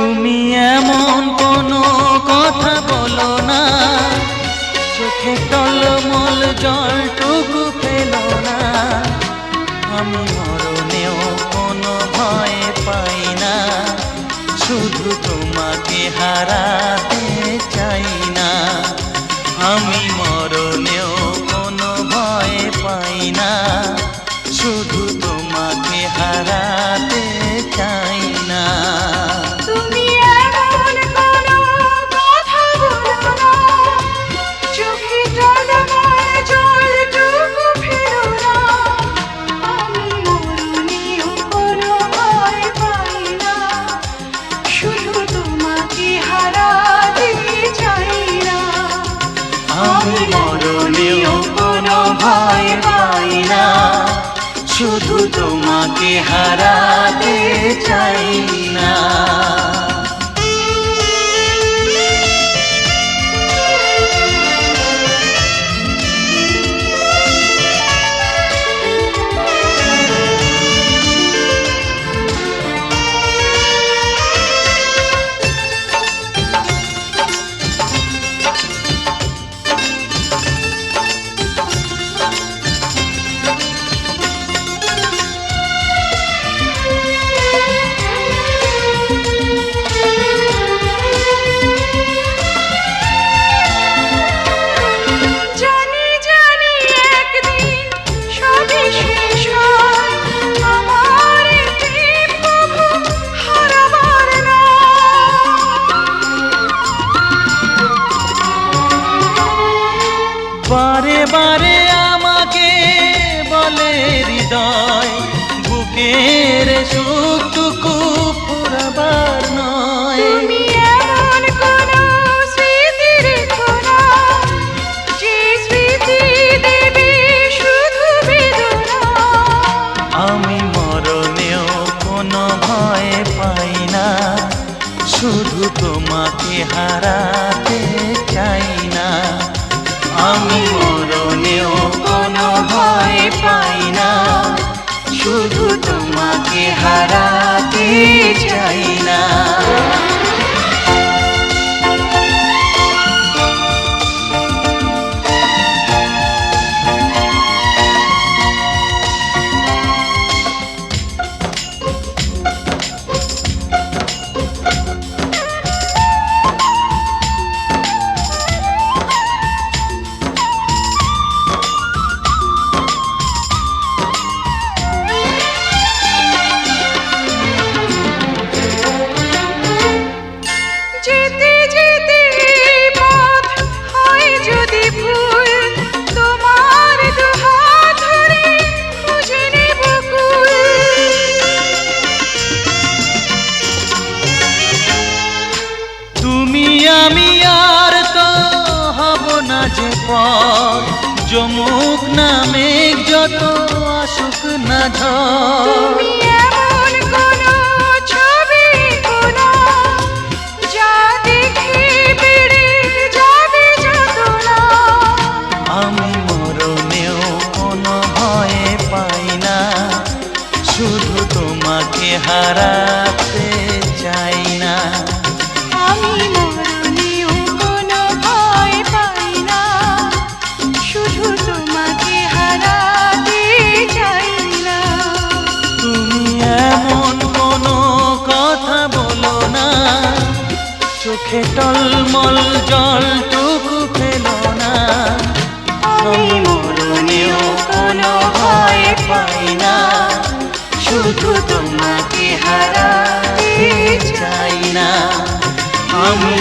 তুমি এমন কোনো কথা বলো না, চোখে টলমল জলটুকু ফেলো না। আমি মরণেও কোনো ভয় পাই না, শুধু তোমাকে হারাতে চাই না। আমি মরণেও কোনো ভয় পাই না, শুধু তোমাকে হারাতে চাই না। আমি মরণেও কোনো ভয় পাই না, শুধু তোমাকে হারাতে চাই না। বারে বারে আমাকে বলে হৃদয়, বুকের সুখটুকু পুরাবার নয়। তুমি এমন কোনো স্মৃতি রেখো না, যে স্মৃতি দেবে শুধু বেদনা। আমি মরণেও কোনো ভয় পাই না, শুধু তোমাকে হারাতে চাই না। আমি মরণেও কোনো ভয় পাই না, শুধু তোমাকে হারাতে চাই না। আমি আর তো হব না যে পর, যমুক না মেঘ যত আসুক না ঝড়। আমি মরণেও কোনো ভয় পাই না, শুধু তোমাকে হারাতে চাই না। আমি মরণেও কোনো ভয় পাই না, শুধু তোমাকে হারাতে চাই না। তুমি এমন কোনো কথা বলো না, চোখে টলমল জলটুকু ফেলো না। আমি মরণেও কোনো ভয় পাই না, শুধু তোমাকে হারাতে চাই না। আমি